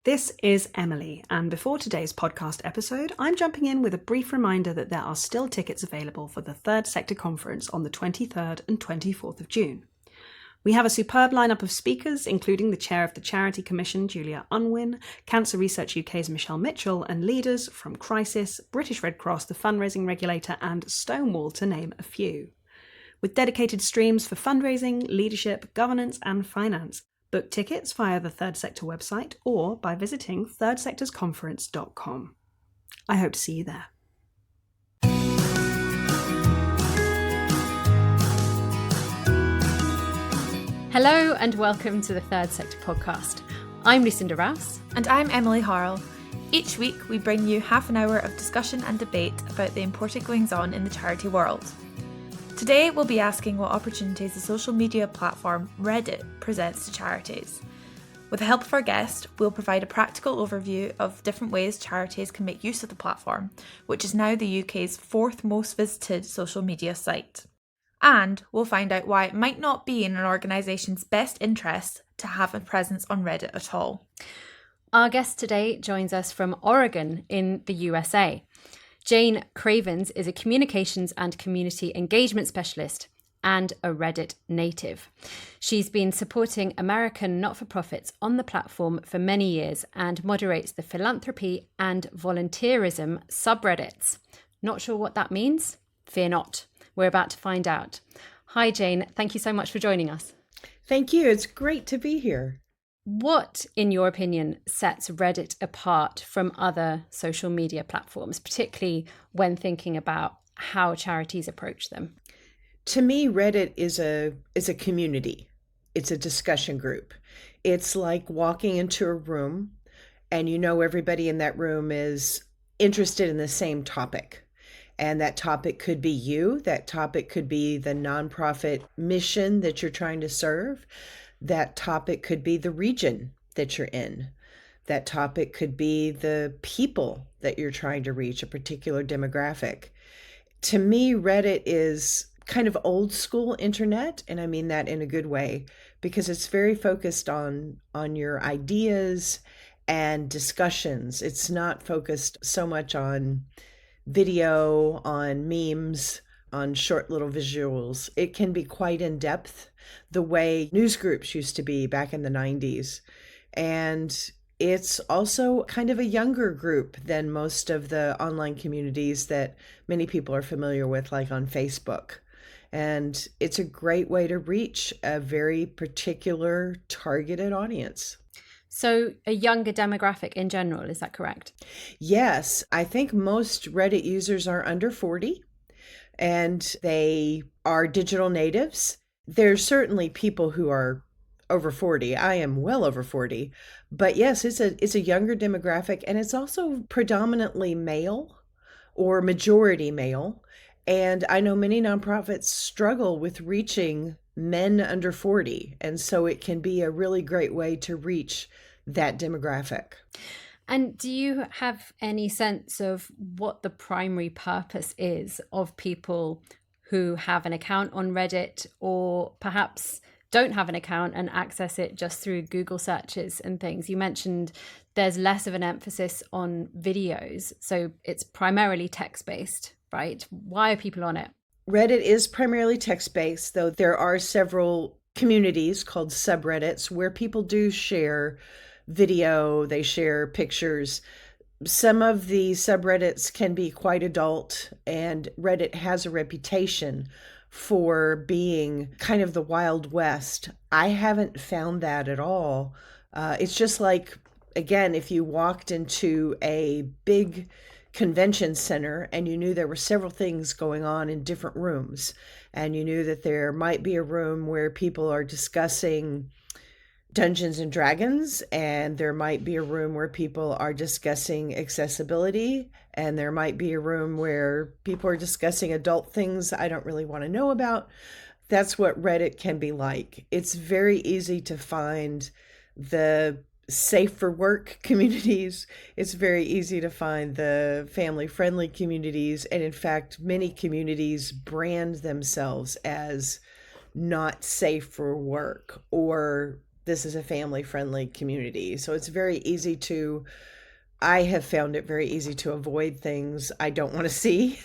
This is Emily, and before today's podcast episode, I'm jumping in with a brief reminder that there are still tickets available for the Third Sector Conference on the 23rd and 24th of June. We have a superb lineup of speakers, including the Chair of the Charity Commission, Julia Unwin, Cancer Research UK's Michelle Mitchell, and leaders from Crisis, British Red Cross, the fundraising regulator, and Stonewall, to name a few. With dedicated streams for fundraising, leadership, governance, and finance. Book tickets via the Third Sector website or by visiting thirdsectorsconference.com. I hope to see you there. Hello and welcome to the Third Sector podcast. I'm Lucinda Rouse. And I'm Emily Harrell. Each week we bring you half an hour of discussion and debate about the important goings on in the charity world. Today we'll be asking what opportunities the social media platform Reddit presents to charities. With the help of our guest, we'll provide a practical overview of different ways charities can make use of the platform, which is now the UK's fourth most visited social media site. And we'll find out why it might not be in an organisation's best interest to have a presence on Reddit at all. Our guest today joins us from Oregon in the USA. Jayne Cravens is a communications and community engagement specialist and a Reddit native. She's been supporting American not-for-profits on the platform for many years and moderates the philanthropy and volunteerism subreddits. Not sure what that means? Fear not. We're about to find out. Hi, Jayne. Thank you so much for joining us. Thank you. It's great to be here. What, in your opinion, sets Reddit apart from other social media platforms, particularly when thinking about how charities approach them? To me, Reddit is a community. It's a discussion group. It's like walking into a room and you know everybody in that room is interested in the same topic. And that topic could be you. That topic could be the nonprofit mission that you're trying to serve. That topic could be the region that you're in. That topic could be the people that you're trying to reach, a particular demographic. To me, Reddit is kind of old school internet, and I mean that in a good way, because it's very focused on your ideas and discussions. It's not focused so much on video, on memes, on short little visuals. It can be quite in depth, the way news groups used to be back in the 90s. And it's also kind of a younger group than most of the online communities that many people are familiar with, like on Facebook. And it's a great way to reach a very particular targeted audience. So a younger demographic in general, is that correct? Yes, I think most Reddit users are under 40. And they are digital natives. There's certainly people who are over 40. I am well over 40. But yes, it's a younger demographic, and it's also predominantly male or majority male. And I know many nonprofits struggle with reaching men under 40. And so it can be a really great way to reach that demographic. And do you have any sense of what the primary purpose is of people who have an account on Reddit, or perhaps don't have an account and access it just through Google searches and things? You mentioned there's less of an emphasis on videos, so it's primarily text-based, right? Why are people on it? Reddit is primarily text-based, though there are several communities called subreddits where people do share video, they share pictures. Some of the subreddits can be quite adult, and Reddit has a reputation for being kind of the Wild West. I haven't found that at all. It's just like, again, if you walked into a big convention center and you knew there were several things going on in different rooms, and you knew that there might be a room where people are discussing Dungeons and Dragons, and there might be a room where people are discussing accessibility, and there might be a room where people are discussing adult things I don't really want to know about. That's what Reddit can be like. It's very easy to find the safe for work communities. It's very easy to find the family friendly communities. And in fact, many communities brand themselves as not safe for work or this is a family-friendly community. So it's very easy to, I have found it very easy to avoid things I don't want to see,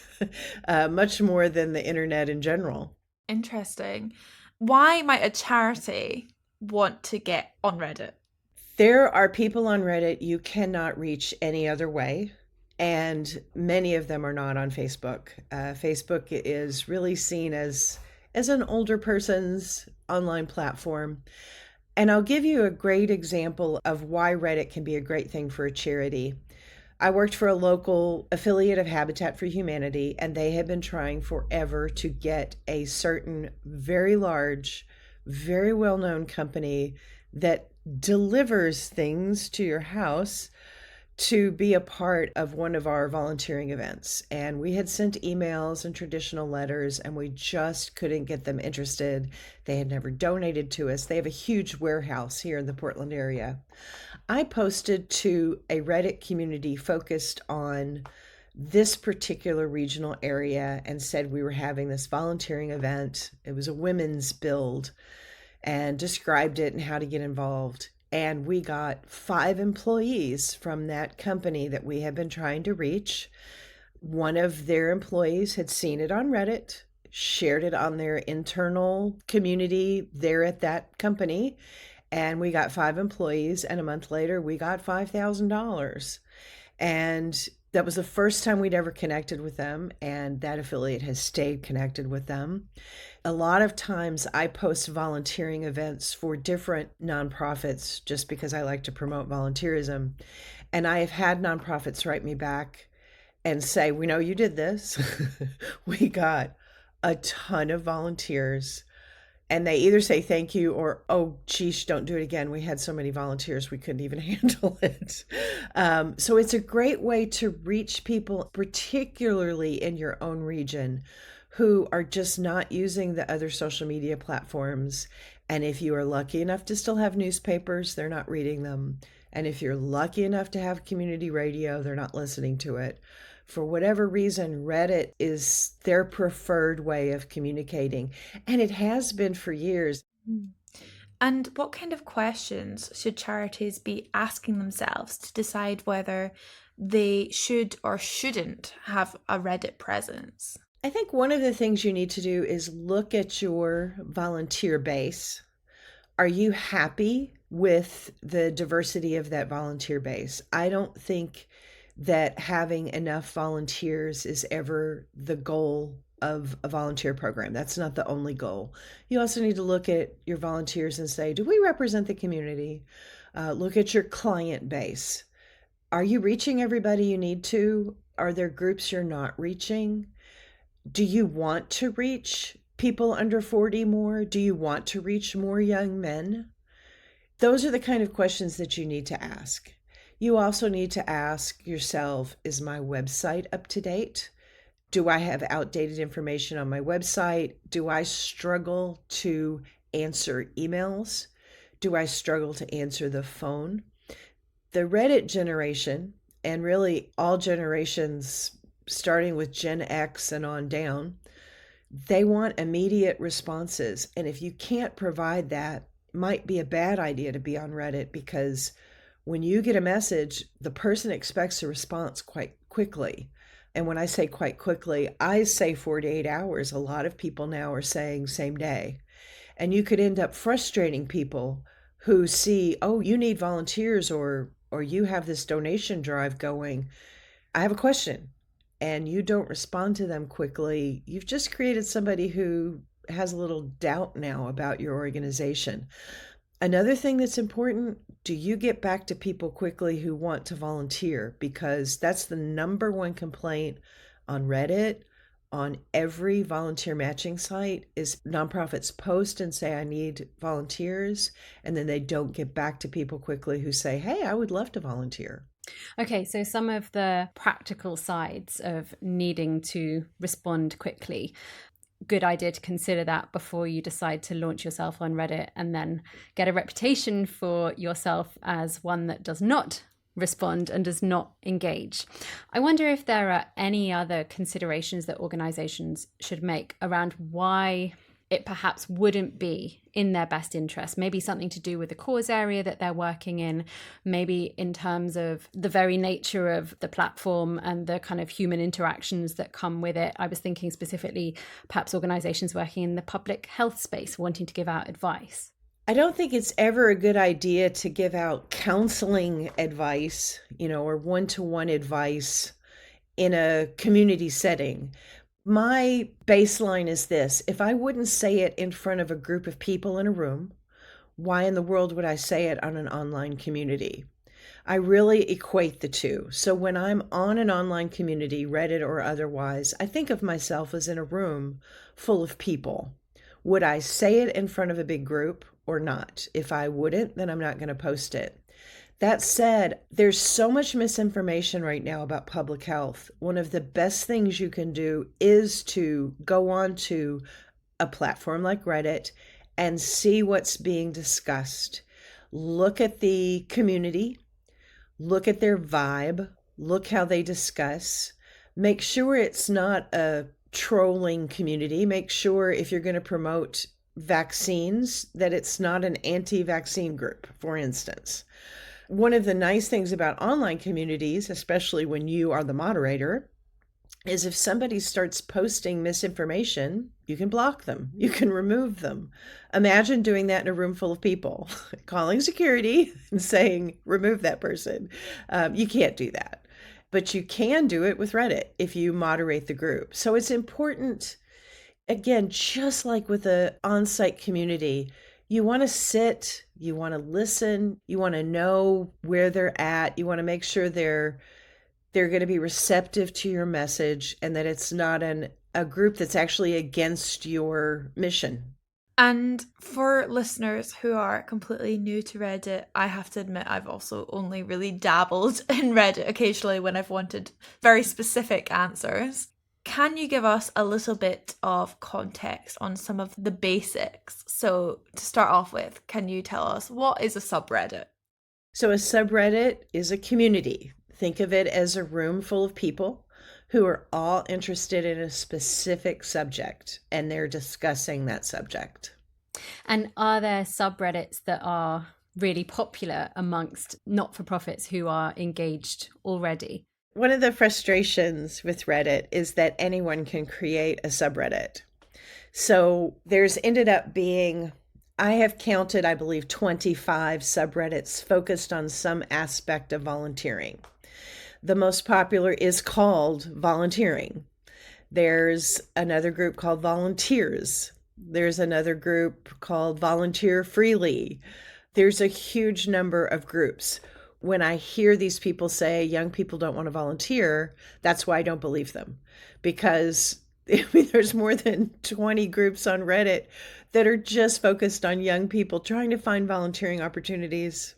much more than the internet in general. Interesting. Why might a charity want to get on Reddit? There are people on Reddit you cannot reach any other way, and many of them are not on Facebook. Facebook is really seen as an older person's online platform. And I'll give you a great example of why Reddit can be a great thing for a charity. I worked for a local affiliate of Habitat for Humanity, and they had been trying forever to get a certain very large, very well-known company that delivers things to your house to be a part of one of our volunteering events. And we had sent emails and traditional letters, and we just couldn't get them interested. They had never donated to us. They have a huge warehouse here in the Portland area. I posted to a Reddit community focused on this particular regional area and said we were having this volunteering event. It was a women's build, and described it and how to get involved. And we got 5 employees from that company that we had been trying to reach. One of their employees had seen it on Reddit, shared it on their internal community there at that company, and we got 5 employees, and a month later we got $5,000. And that was the first time we'd ever connected with them, and that affiliate has stayed connected with them. A lot of times I post volunteering events for different nonprofits just because I like to promote volunteerism. And I have had nonprofits write me back and say, we know you did this. We got a ton of volunteers. And they either say thank you or, oh, geez, don't do it again. We had so many volunteers, we couldn't even handle it. So it's a great way to reach people, particularly in your own region, who are just not using the other social media platforms. And if you are lucky enough to still have newspapers, they're not reading them. And if you're lucky enough to have community radio, they're not listening to it. For whatever reason, Reddit is their preferred way of communicating, and it has been for years. And what kind of questions should charities be asking themselves to decide whether they should or shouldn't have a Reddit presence? I think one of the things you need to do is look at your volunteer base. Are you happy with the diversity of that volunteer base? I don't think that having enough volunteers is ever the goal of a volunteer program. That's not the only goal. You also need to look at your volunteers and say, do we represent the community? Look at your client base. Are you reaching everybody you need to? Are there groups you're not reaching? Do you want to reach people under 40 more? Do you want to reach more young men? Those are the kind of questions that you need to ask. You also need to ask yourself, is my website up to date? Do I have outdated information on my website? Do I struggle to answer emails? Do I struggle to answer the phone? The Reddit generation, and really all generations starting with Gen X and on down, they want immediate responses. And if you can't provide that, it might be a bad idea to be on Reddit, because when you get a message, the person expects a response quite quickly. And when I say quite quickly, I say 48 hours. A lot of people now are saying same day. And you could end up frustrating people who see, oh, you need volunteers, or you have this donation drive going. I have a question. And you don't respond to them quickly. You've just created somebody who has a little doubt now about your organization. Another thing that's important, do you get back to people quickly who want to volunteer? Because that's the number one complaint on Reddit, on every volunteer matching site, is nonprofits post and say, I need volunteers, and then they don't get back to people quickly who say, hey, I would love to volunteer. Okay, so some of the practical sides of needing to respond quickly. Good idea to consider that before you decide to launch yourself on Reddit and then get a reputation for yourself as one that does not respond and does not engage. I wonder if there are any other considerations that organizations should make around why it perhaps wouldn't be in their best interest. Maybe something to do with the cause area that they're working in, maybe in terms of the very nature of the platform and the kind of human interactions that come with it. I was thinking specifically perhaps organizations working in the public health space wanting to give out advice. I don't think it's ever a good idea to give out counseling advice, or one-to-one advice in a community setting. My baseline is this: if I wouldn't say it in front of a group of people in a room, why in the world would I say it on an online community? I really equate the two. So when I'm on an online community, Reddit or otherwise, I think of myself as in a room full of people. Would I say it in front of a big group or not? If I wouldn't, then I'm not going to post it. That said, there's so much misinformation right now about public health. One of the best things you can do is to go on to a platform like Reddit and see what's being discussed. Look at the community, look at their vibe, look how they discuss. Make sure it's not a trolling community. Make sure if you're going to promote vaccines that it's not an anti-vaccine group, for instance. One of the nice things about online communities, especially when you are the moderator, is if somebody starts posting misinformation, you can block them, you can remove them. Imagine doing that in a room full of people, calling security and saying, remove that person. You can't do that. But you can do it with Reddit if you moderate the group. So it's important, again, just like with the on-site community, you want to sit, you want to listen, you want to know where they're at, you want to make sure they're going to be receptive to your message and that it's not a group that's actually against your mission. And for listeners who are completely new to Reddit, I have to admit I've also only really dabbled in Reddit occasionally when I've wanted very specific answers. Can you give us a little bit of context on some of the basics? So to start off with, can you tell us what is a subreddit? So a subreddit is a community. Think of it as a room full of people who are all interested in a specific subject and they're discussing that subject. And are there subreddits that are really popular amongst not-for-profits who are engaged already? One of the frustrations with Reddit is that anyone can create a subreddit. So there's ended up being, I have counted, I believe, 25 subreddits focused on some aspect of volunteering. The most popular is called volunteering. There's another group called volunteers. There's another group called volunteer freely. There's a huge number of groups. When I hear these people say young people don't want to volunteer, that's why I don't believe them. Because there's more than 20 groups on Reddit that are just focused on young people trying to find volunteering opportunities.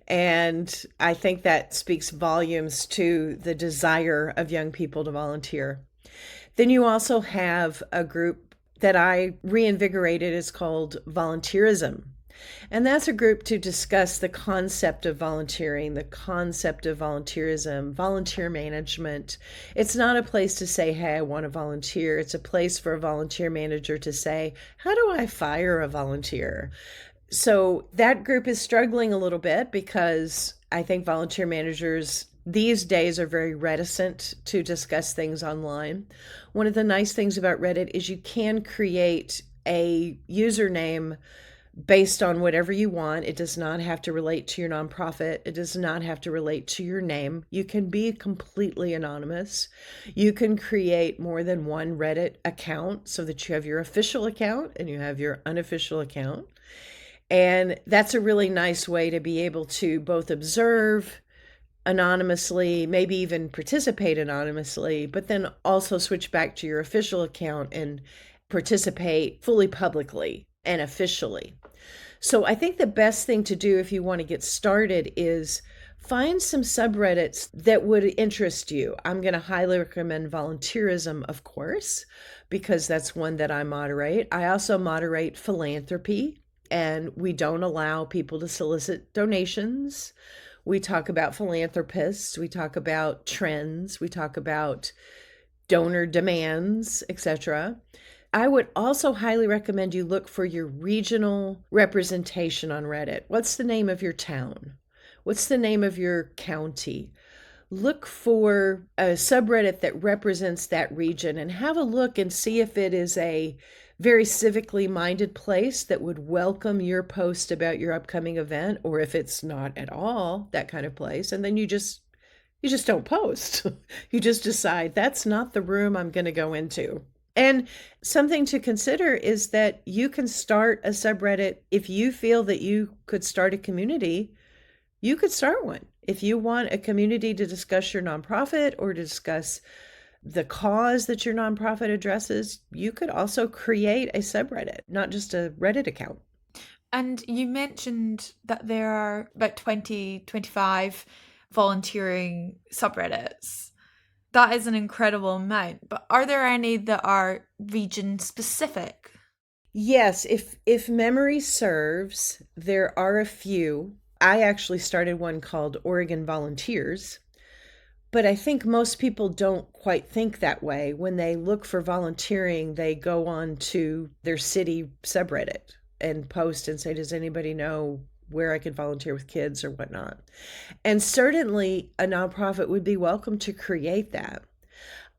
And I think that speaks volumes to the desire of young people to volunteer. Then you also have a group that I reinvigorated. It's called volunteerism. And that's a group to discuss the concept of volunteering, the concept of volunteerism, volunteer management. It's not a place to say, hey, I want to volunteer. It's a place for a volunteer manager to say, how do I fire a volunteer? So that group is struggling a little bit because I think volunteer managers these days are very reticent to discuss things online. One of the nice things about Reddit is you can create a username based on whatever you want. It does not have to relate to your nonprofit. It does not have to relate to your name. You can be completely anonymous. You can create more than one Reddit account so that you have your official account and you have your unofficial account. And that's a really nice way to be able to both observe anonymously, maybe even participate anonymously, but then also switch back to your official account and participate fully publicly and officially. So I think the best thing to do if you want to get started is find some subreddits that would interest you. I'm going to highly recommend volunteerism, of course, because that's one that I moderate. I also moderate philanthropy, and we don't allow people to solicit donations. We talk about philanthropists, we talk about trends, we talk about donor demands, etc. I would also highly recommend you look for your regional representation on Reddit. What's the name of your town? What's the name of your county? Look for a subreddit that represents that region and have a look and see if it is a very civically minded place that would welcome your post about your upcoming event, or if it's not at all that kind of place. And then you just don't post. You just decide that's not the room I'm going to go into. And something to consider is that you can start a subreddit if you feel that you could start a community. You could start one. If you want a community to discuss your nonprofit or to discuss the cause that your nonprofit addresses, you could also create a subreddit, not just a Reddit account. And you mentioned that there are about 25 volunteering subreddits. That is an incredible amount, but are there any that are region specific? Yes, if memory serves, there are a few. I actually started one called Oregon Volunteers, but I think most people don't quite think that way. When they look for volunteering, they go on to their city subreddit and post and say, does anybody know where I could volunteer with kids or whatnot? And certainly a nonprofit would be welcome to create that.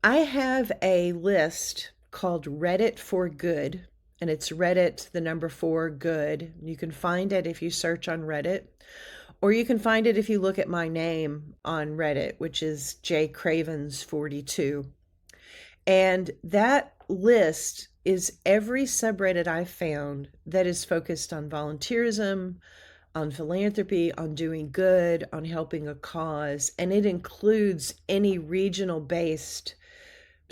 I have a list called Reddit for Good, and it's Reddit, the number 4 good. You can find it if you search on Reddit, or you can find it if you look at my name on Reddit, which is J Cravens 42. And that list is every subreddit I found that is focused on volunteerism, on philanthropy, on doing good, on helping a cause, and it includes any regional-based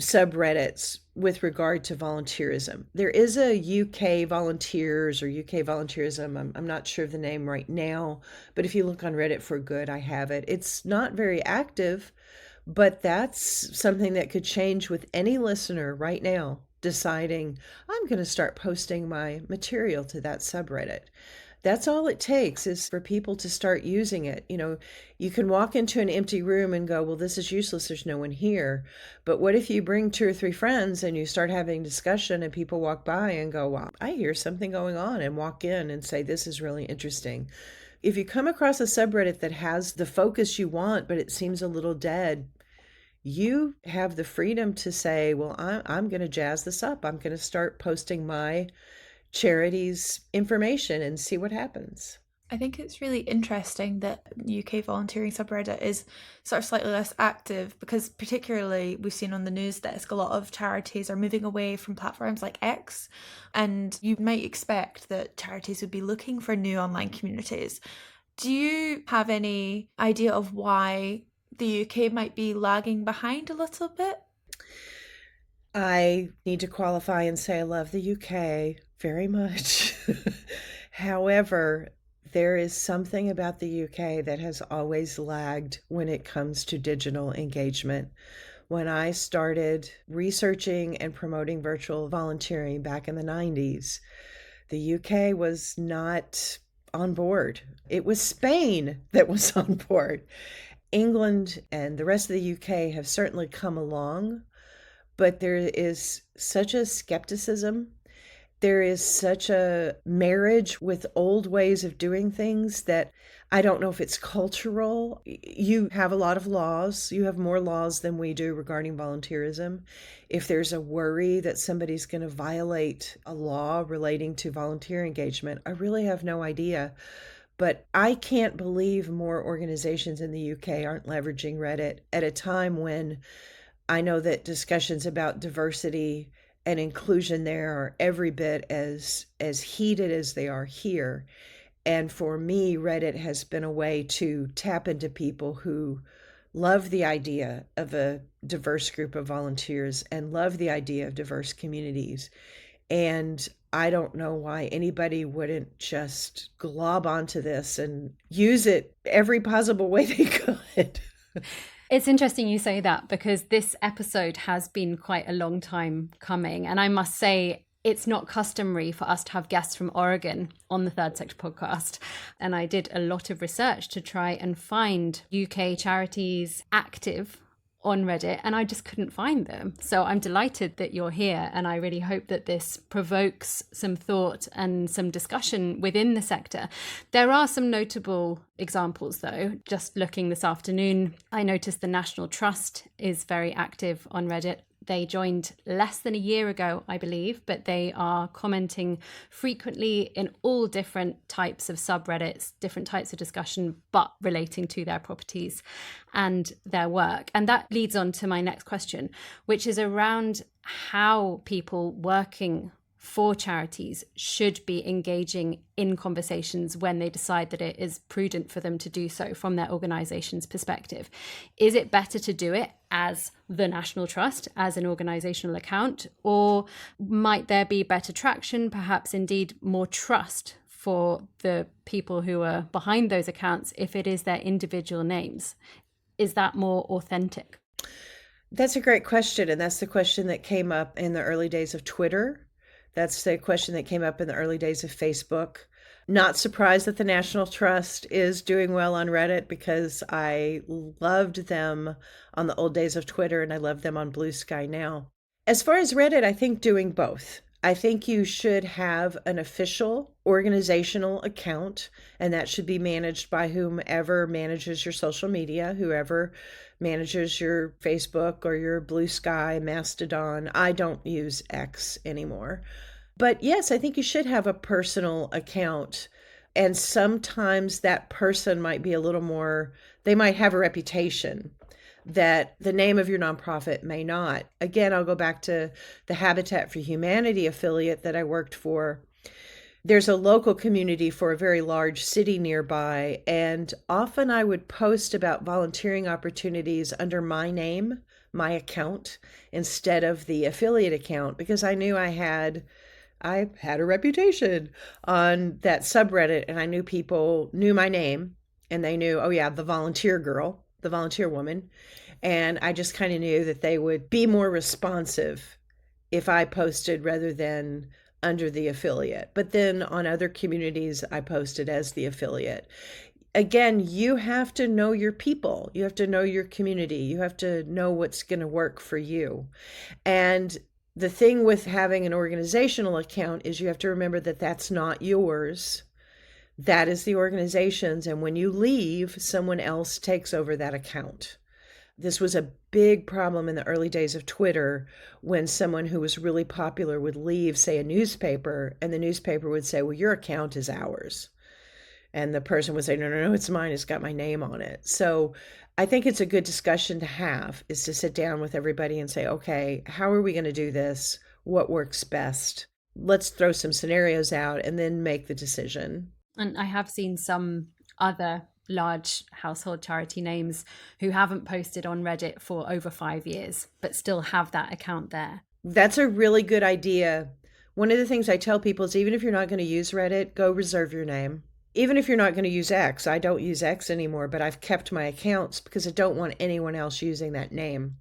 subreddits with regard to volunteerism. There is a UK Volunteers or UK Volunteerism. I'm not sure of the name right now, but if you look on Reddit for Good, I have it. It's not very active, but that's something that could change with any listener right now deciding, I'm going to start posting my material to that subreddit. That's all it takes is for people to start using it. You know, you can walk into an empty room and go, well, this is useless. There's no one here. But what if you bring 2 or 3 friends and you start having discussion and people walk by and go, wow, I hear something going on, and walk in and say, this is really interesting. If you come across a subreddit that has the focus you want, but it seems a little dead, you have the freedom to say, well, I'm going to jazz this up. I'm going to start posting my charities information and see what happens. I think it's really interesting that UK volunteering subreddit is sort of slightly less active, because particularly we've seen on the news desk a lot of charities are moving away from platforms like X, and you might expect that charities would be looking for new online communities. Do you have any idea of why the UK might be lagging behind a little bit? I need to qualify and say I love the UK very much. However, there is something about the UK that has always lagged when it comes to digital engagement. When I started researching and promoting virtual volunteering back in the 90s, the UK was not on board. It was Spain that was on board. England and the rest of the UK have certainly come along, but there is such a skepticism. There is such a marriage with old ways of doing things that I don't know if it's cultural. You have a lot of laws. You have more laws than we do regarding volunteerism. If there's a worry that somebody's going to violate a law relating to volunteer engagement, I really have no idea. But I can't believe more organizations in the UK aren't leveraging Reddit at a time when I know that discussions about diversity and inclusion there are every bit as heated as they are here. And for me, Reddit has been a way to tap into people who love the idea of a diverse group of volunteers and love the idea of diverse communities. And I don't know why anybody wouldn't just glob onto this and use it every possible way they could. It's interesting you say that, because this episode has been quite a long time coming. And I must say, it's not customary for us to have guests from Oregon on the Third Sector podcast. And I did a lot of research to try and find UK charities active on Reddit and I just couldn't find them. So I'm delighted that you're here, and I really hope that this provokes some thought and some discussion within the sector. There are some notable examples though. Just looking this afternoon, I noticed the National Trust is very active on Reddit. They joined less than a year ago, I believe, but they are commenting frequently in all different types of subreddits, different types of discussion, but relating to their properties and their work. And that leads on to my next question, which is around how people working for charities should be engaging in conversations when they decide that it is prudent for them to do so from their organization's perspective. Is it better to do it as the National Trust, as an organizational account, or might there be better traction, perhaps indeed more trust for the people who are behind those accounts if it is their individual names? Is that more authentic? That's a great question. And that's the question that came up in the early days of Twitter. That's the question that came up in the early days of Facebook. Not surprised that the National Trust is doing well on Reddit, because I loved them on the old days of Twitter and I love them on Blue Sky now. As far as Reddit, I think doing both. I think you should have an official organizational account, and that should be managed by whomever manages your social media, whoever manages your Facebook or your Blue Sky, Mastodon. I don't use X anymore. But yes, I think you should have a personal account. And sometimes that person might be a little more, they might have a reputation that the name of your nonprofit may not. Again, I'll go back to the Habitat for Humanity affiliate that I worked for. There's a local community for a very large city nearby, and often I would post about volunteering opportunities under my name, my account, instead of the affiliate account, because I knew I had a reputation on that subreddit, and I knew people knew my name and they knew, oh yeah, the volunteer girl, the volunteer woman. And I just kind of knew that they would be more responsive if I posted rather than under the affiliate. But then on other communities, I posted as the affiliate. Again, you have to know your people. You have to know your community. You have to know what's going to work for you. And the thing with having an organizational account is you have to remember that that's not yours. That is the organization's. And when you leave, someone else takes over that account. This was a big problem in the early days of Twitter, when someone who was really popular would leave, say, a newspaper, and the newspaper would say, well, your account is ours. And the person would say, no, it's mine. It's got my name on it. So I think it's a good discussion to have, is to sit down with everybody and say, okay, how are we going to do this? What works best? Let's throw some scenarios out and then make the decision. And I have seen some other large household charity names who haven't posted on Reddit for over 5 years, but still have that account there. That's a really good idea. One of the things I tell people is, even if you're not going to use Reddit, go reserve your name. Even if you're not going to use X, I don't use X anymore, but I've kept my accounts because I don't want anyone else using that name.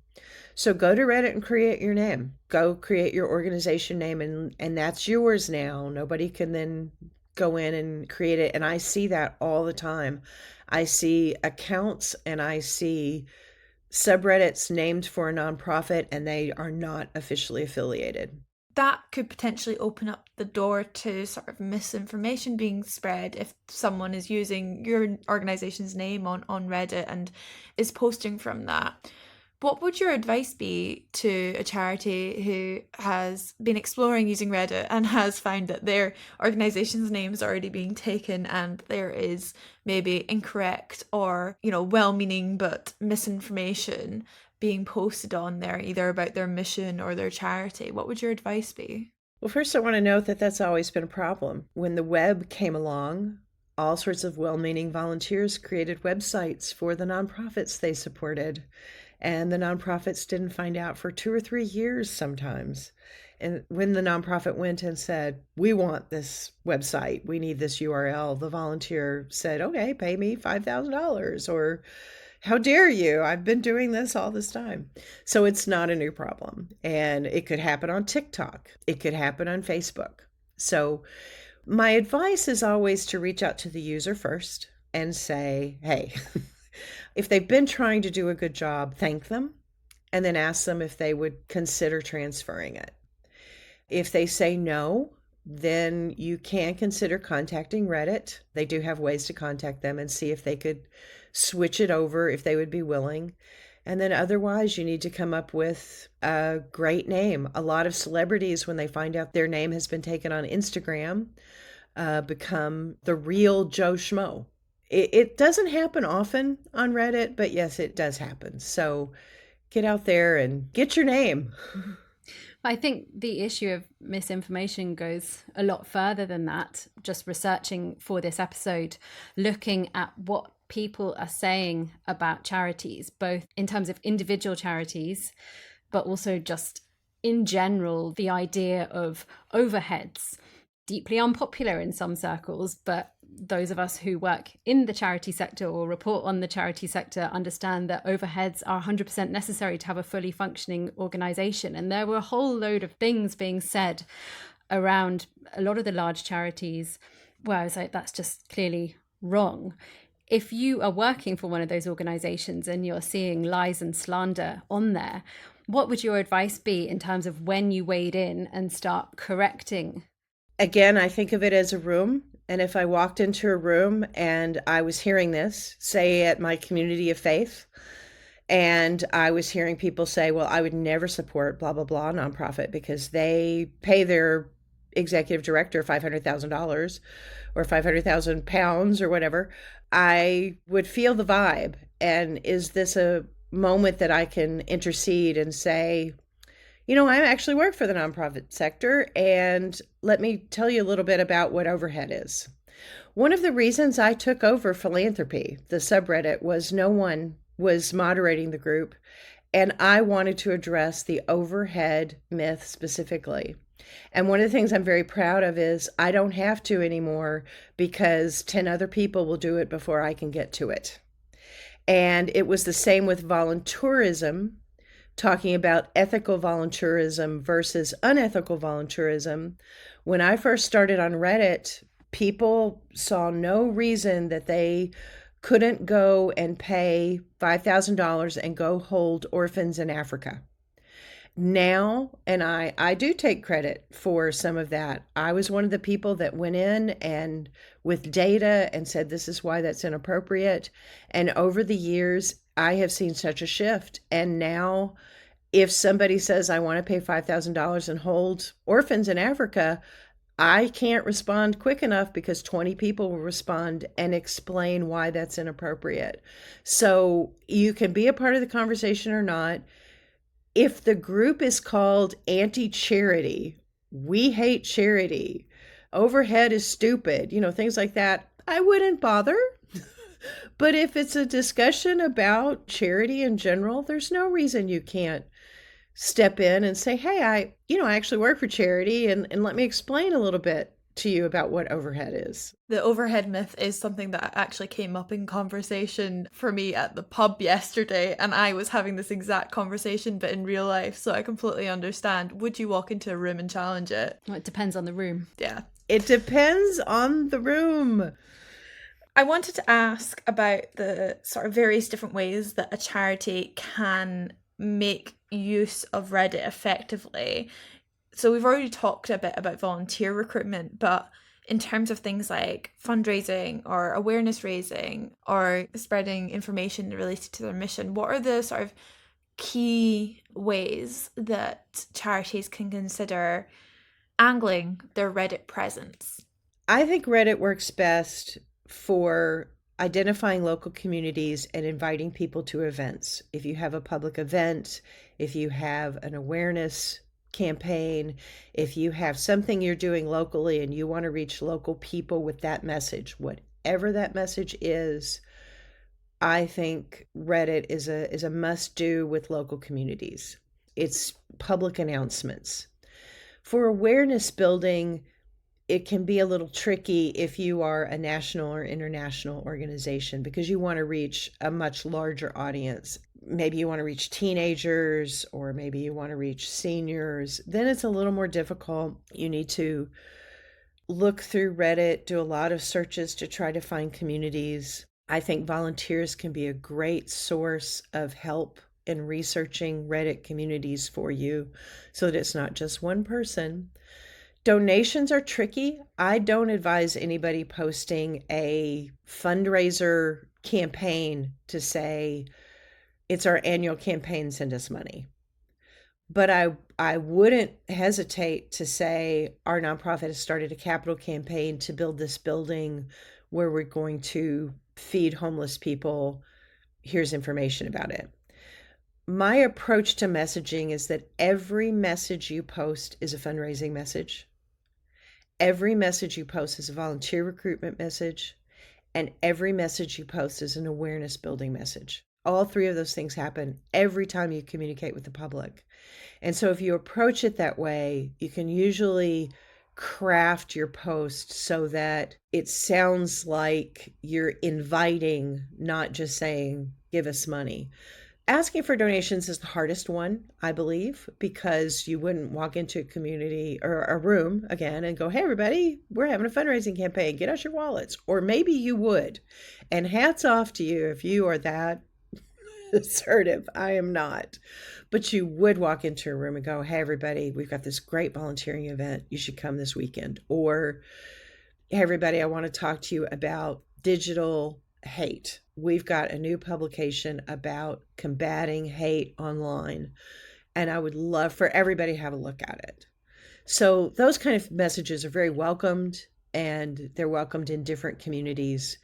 So go to Reddit and create your name. Go create your organization name, and that's yours now. Nobody can then go in and create it. And I see that all the time. I see accounts and I see subreddits named for a nonprofit, and they are not officially affiliated. That could potentially open up the door to sort of misinformation being spread if someone is using your organization's name on Reddit and is posting from that. What would your advice be to a charity who has been exploring using Reddit and has found that their organization's name is already being taken, and there is maybe incorrect or, well-meaning but misinformation being posted on there, either about their mission or their charity? What would your advice be? Well, first I want to note that that's always been a problem. When the web came along, all sorts of well-meaning volunteers created websites for the nonprofits they supported. And the nonprofits didn't find out for 2 or 3 years sometimes. And when the nonprofit went and said, we want this website, we need this URL, the volunteer said, okay, pay me $5,000, or how dare you? I've been doing this all this time. So it's not a new problem. And it could happen on TikTok. It could happen on Facebook. So my advice is always to reach out to the user first and say, hey, if they've been trying to do a good job, thank them. and then ask them if they would consider transferring it. If they say no, then you can consider contacting Reddit. They do have ways to contact them and see if they could switch it over, if they would be willing. And then otherwise, you need to come up with a great name. A lot of celebrities, when they find out their name has been taken on Instagram, become the real Joe Schmo. It doesn't happen often on Reddit, but yes, it does happen. So get out there and get your name. I think the issue of misinformation goes a lot further than that. Just researching for this episode, looking at what people are saying about charities, both in terms of individual charities, but also just in general, the idea of overheads, deeply unpopular in some circles, but those of us who work in the charity sector or report on the charity sector understand that overheads are 100% necessary to have a fully functioning organization. And there were a whole load of things being said around a lot of the large charities where I was like, that's just clearly wrong. If you are working for one of those organizations and you're seeing lies and slander on there, what would your advice be in terms of when you wade in and start correcting? Again, I think of it as a room. And if I walked into a room and I was hearing this, say at my community of faith, and I was hearing people say, well, I would never support blah, blah, blah nonprofit because they pay their executive director $500,000 or 500,000 pounds or whatever, I would feel the vibe. And is this a moment that I can intercede and say, you know, I actually work for the nonprofit sector, and let me tell you a little bit about what overhead is. One of the reasons I took over philanthropy, the subreddit, was no one was moderating the group, and I wanted to address the overhead myth specifically. And one of the things I'm very proud of is I don't have to anymore because 10 other people will do it before I can get to it. And it was the same with volunteerism, talking about ethical volunteerism versus unethical volunteerism. When I first started on Reddit, people saw no reason that they couldn't go and pay $5,000 and go hold orphans in Africa. Now, and I do take credit for some of that. I was one of the people that went in and with data and said, this is why that's inappropriate. And over the years, I have seen such a shift. And now if somebody says, I want to pay $5,000 and hold orphans in Africa, I can't respond quick enough because 20 people will respond and explain why that's inappropriate. So you can be a part of the conversation or not. If the group is called anti-charity, we hate charity, overhead is stupid, things like that, I wouldn't bother. But if it's a discussion about charity in general, there's no reason you can't step in and say, hey, I actually work for charity and let me explain a little bit to you about what overhead is. The overhead myth is something that actually came up in conversation for me at the pub yesterday, and I was having this exact conversation but in real life, so I completely understand. Would you walk into a room and challenge it? Well, it depends on the room. Yeah. It depends on the room. I wanted to ask about the sort of various different ways that a charity can make use of Reddit effectively. So we've already talked a bit about volunteer recruitment, but in terms of things like fundraising or awareness raising or spreading information related to their mission, what are the sort of key ways that charities can consider angling their Reddit presence? I think Reddit works best for identifying local communities and inviting people to events. If you have a public event, if you have an awareness campaign, if you have something you're doing locally and you want to reach local people with that message, whatever that message is, I think Reddit is a must-do with local communities. It's public announcements. For awareness building, it can be a little tricky if you are a national or international organization because you want to reach a much larger audience. Maybe you want to reach teenagers or maybe you want to reach seniors. Then it's a little more difficult. You need to look through Reddit, do a lot of searches to try to find communities. I think volunteers can be a great source of help in researching Reddit communities for you so that it's not just one person. Donations are tricky. I don't advise anybody posting a fundraiser campaign to say, it's our annual campaign, send us money. But I wouldn't hesitate to say our nonprofit has started a capital campaign to build this building where we're going to feed homeless people. Here's information about it. My approach to messaging is that every message you post is a fundraising message. Every message you post is a volunteer recruitment message. And every message you post is an awareness building message. All three of those things happen every time you communicate with the public. And so if you approach it that way, you can usually craft your post so that it sounds like you're inviting, not just saying, give us money. Asking for donations is the hardest one, I believe, because you wouldn't walk into a community or a room again and go, hey, everybody, we're having a fundraising campaign. Get us your wallets. Or maybe you would. And hats off to you if you are that assertive. I am not. But you would walk into a room and go, hey, everybody, we've got this great volunteering event. You should come this weekend. Or, hey, everybody, I want to talk to you about digital hate. We've got a new publication about combating hate online, and I would love for everybody to have a look at it. So those kind of messages are very welcomed, and they're welcomed in different communities.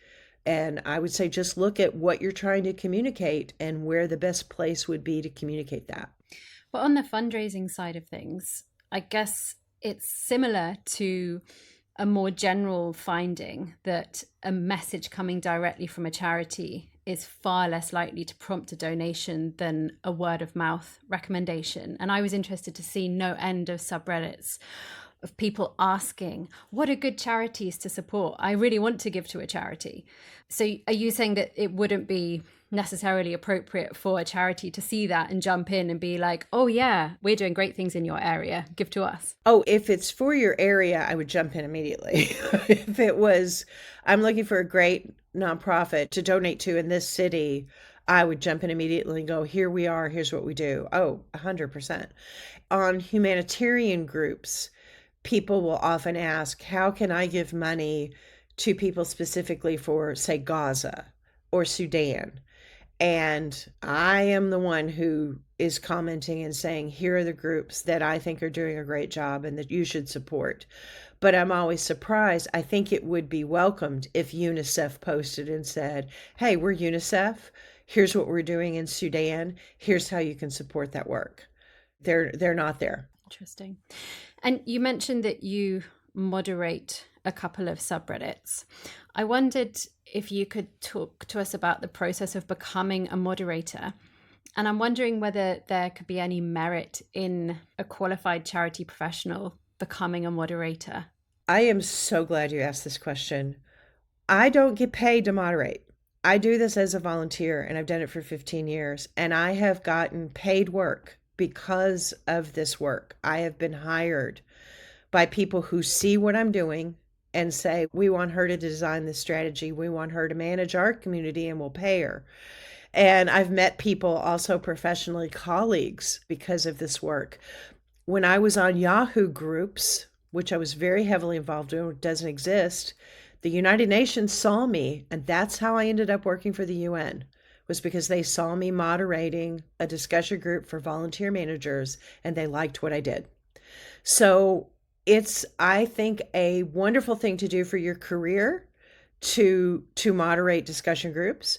And I would say just look at what you're trying to communicate and where the best place would be to communicate that. But on the fundraising side of things, I guess it's similar to a more general finding that a message coming directly from a charity is far less likely to prompt a donation than a word of mouth recommendation. And I was interested to see no end of subreddits of people asking, what are good charities to support? I really want to give to a charity. So are you saying that it wouldn't be necessarily appropriate for a charity to see that and jump in and be like, oh yeah, we're doing great things in your area, give to us? Oh, if it's for your area, I would jump in immediately. If it was, I'm looking for a great nonprofit to donate to in this city, I would jump in immediately and go, here we are, here's what we do. Oh, 100%. On humanitarian groups, people will often ask, how can I give money to people specifically for, say, Gaza or Sudan? And I am the one who is commenting and saying, here are the groups that I think are doing a great job and that you should support. But I'm always surprised. I think it would be welcomed if UNICEF posted and said, hey, we're UNICEF. Here's what we're doing in Sudan. Here's how you can support that work. They're not there. Interesting. And you mentioned that you moderate a couple of subreddits. I wondered if you could talk to us about the process of becoming a moderator. And I'm wondering whether there could be any merit in a qualified charity professional becoming a moderator. I am so glad you asked this question. I don't get paid to moderate. I do this as a volunteer, and I've done it for 15 years, and I have gotten paid work because of this work. I have been hired by people who see what I'm doing and say, we want her to design this strategy. We want her to manage our community, and we'll pay her. And I've met people also professionally, colleagues, because of this work. When I was on Yahoo groups, which I was very heavily involved in, doesn't exist, the United Nations saw me, and that's how I ended up working for the UN, was because they saw me moderating a discussion group for volunteer managers, and they liked what I did. So it's, I think, a wonderful thing to do for your career to moderate discussion groups.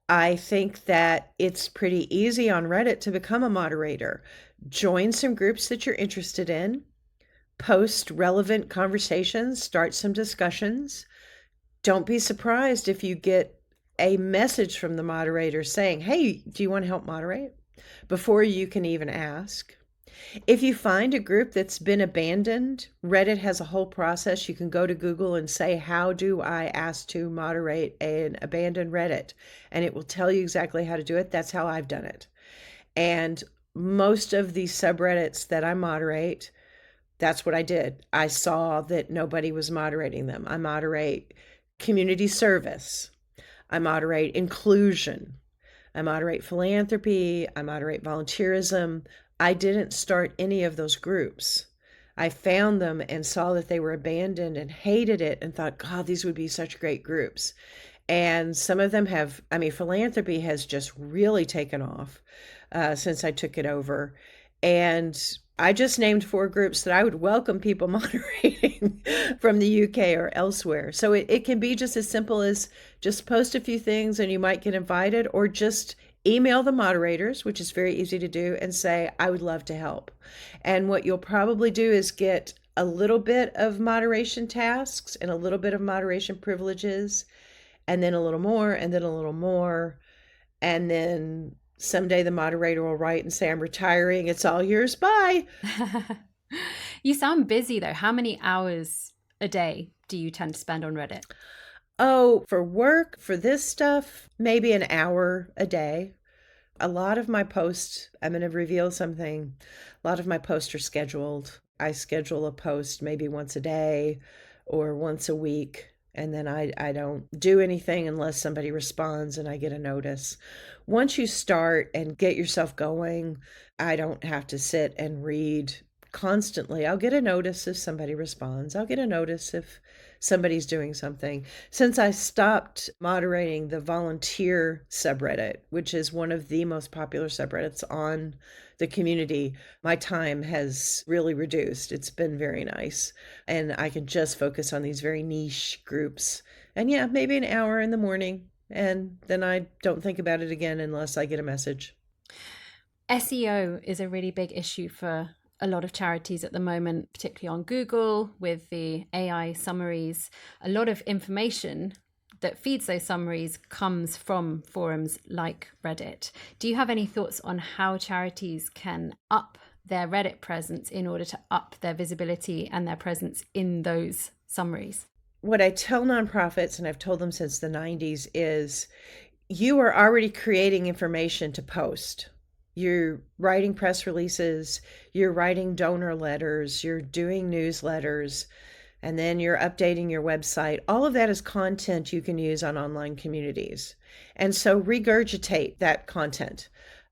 I think that it's pretty easy on Reddit to become a moderator. Join some groups that you're interested in, post relevant conversations, start some discussions. Don't be surprised if you get a message from the moderator saying, hey, do you want to help moderate? Before you can even ask. If you find a group that's been abandoned, Reddit has a whole process. You can go to Google and say, how do I ask to moderate an abandoned Reddit? And it will tell you exactly how to do it. That's how I've done it. And most of these subreddits that I moderate, that's what I did. I saw that nobody was moderating them. I moderate community service. I moderate inclusion. I moderate philanthropy. I moderate volunteerism. I didn't start any of those groups. I found them and saw that they were abandoned and hated it and thought, God, these would be such great groups. And some of them have, philanthropy has just really taken off since I took it over. And I just named 4 groups that I would welcome people moderating from the UK or elsewhere. So it can be just as simple as just post a few things and you might get invited, or just email the moderators, which is very easy to do, and say, I would love to help. And what you'll probably do is get a little bit of moderation tasks and a little bit of moderation privileges, and then a little more, and then a little more. And then someday the moderator will write and say, I'm retiring. It's all yours. Bye. You sound busy though. How many hours a day do you tend to spend on Reddit? Oh, for work, for this stuff, maybe an hour a day. A lot of my posts, I'm going to reveal something. A lot of my posts are scheduled. I schedule a post maybe once a day or once a week. And then I don't do anything unless somebody responds and I get a notice. Once you start and get yourself going, I don't have to sit and read constantly. I'll get a notice if somebody responds. I'll get a notice if somebody's doing something. Since I stopped moderating the volunteer subreddit, which is one of the most popular subreddits on the community, my time has really reduced. It's been very nice. And I can just focus on these very niche groups. And yeah, maybe an hour in the morning. And then I don't think about it again unless I get a message. SEO is a really big issue for a lot of charities at the moment, particularly on Google with the AI summaries. A lot of information that feeds those summaries comes from forums like Reddit. Do you have any thoughts on how charities can up their Reddit presence in order to up their visibility and their presence in those summaries? What I tell nonprofits, and I've told them since the 90s, is you are already creating information to post. You're writing press releases, you're writing donor letters, you're doing newsletters, and then you're updating your website. All of that is content you can use on online communities. And so regurgitate that content.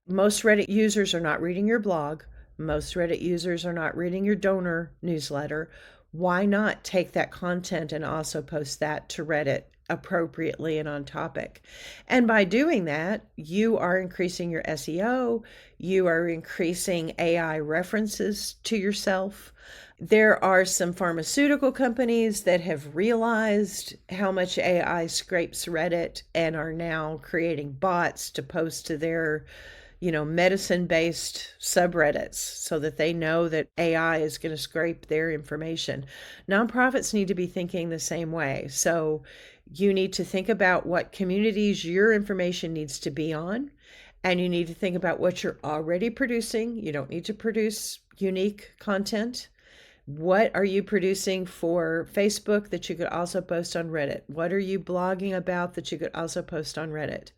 Most Reddit users are not reading your blog. Most Reddit users are not reading your donor newsletter. Why not take that content and also post that to Reddit appropriately and on topic? And by doing that, you are increasing your SEO, you are increasing AI references to yourself. There are some pharmaceutical companies that have realized how much AI scrapes Reddit and are now creating bots to post to their medicine-based subreddits so that they know that AI is going to scrape their information. Nonprofits need to be thinking the same way. So you need to think about what communities your information needs to be on, and you need to think about what you're already producing. You don't need to produce unique content. What are you producing for Facebook that you could also post on Reddit? What are you blogging about that you could also post on Reddit?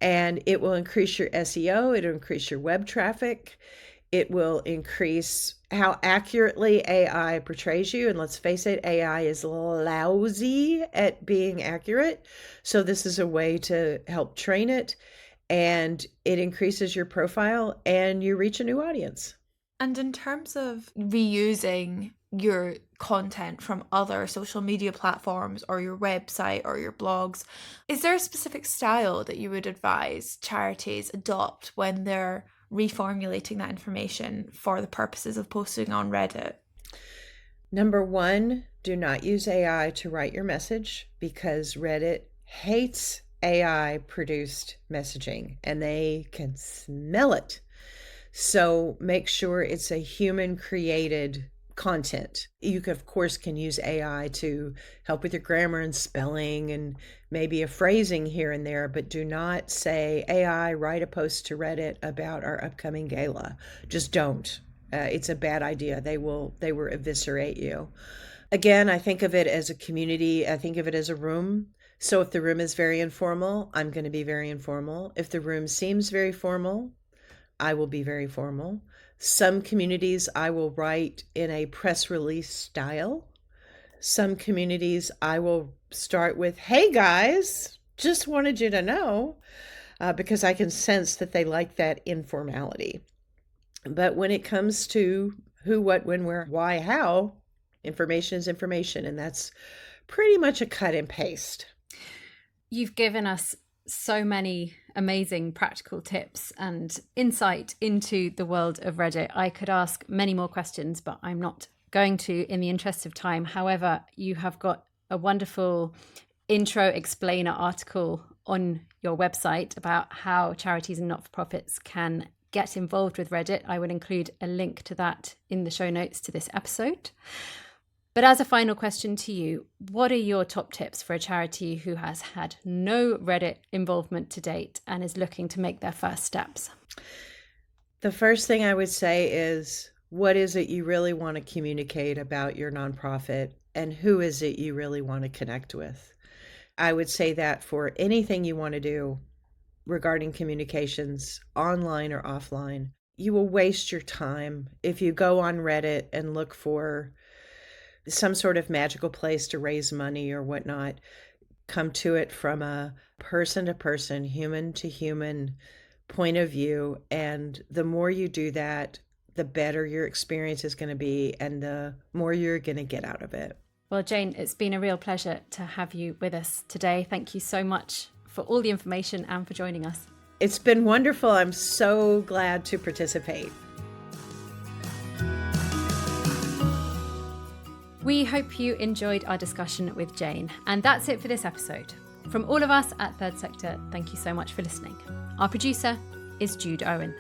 And it will increase your SEO, it'll increase your web traffic, it will increase how accurately AI portrays you. And let's face it, AI is lousy at being accurate. So this is a way to help train it, and it increases your profile and you reach a new audience. And in terms of reusing your content from other social media platforms or your website or your blogs, is there a specific style that you would advise charities adopt when they're reformulating that information for the purposes of posting on Reddit? Number one, do not use AI to write your message, because Reddit hates AI produced messaging and they can smell it. So make sure it's a human created content. You of course can use AI to help with your grammar and spelling and maybe a phrasing here and there, but do not say, AI, write a post to Reddit about our upcoming gala. Just don't. It's a bad idea. They will eviscerate you. Again, I think of it as a community. I think of it as a room. So if the room is very informal, I'm going to be very informal. If the room seems very formal, I will be very formal. Some communities I will write in a press release style. Some communities I will start with, hey guys, just wanted you to know. because I can sense that they like that informality. But when it comes to who, what, when, where, why, how, information is information, and that's pretty much a cut and paste. You've given us so many amazing practical tips and insight into the world of Reddit. I could ask many more questions, but I'm not going to in the interest of time. However, you have got a wonderful intro explainer article on your website about how charities and not-for-profits can get involved with Reddit. I will include a link to that in the show notes to this episode. But as a final question to you, what are your top tips for a charity who has had no Reddit involvement to date and is looking to make their first steps? The first thing I would say is, what is it you really want to communicate about your nonprofit, and who is it you really want to connect with? I would say that for anything you want to do regarding communications, online or offline, you will waste your time if you go on Reddit and look for some sort of magical place to raise money or whatnot. Come to it from a person-to-person, human-to-human point of view. And the more you do that, the better your experience is going to be and the more you're going to get out of it. Well, Jayne, it's been a real pleasure to have you with us today. Thank you so much for all the information and for joining us. It's been wonderful. I'm so glad to participate. We hope you enjoyed our discussion with Jayne. And that's it for this episode. From all of us at Third Sector, thank you so much for listening. Our producer is Jude Owen.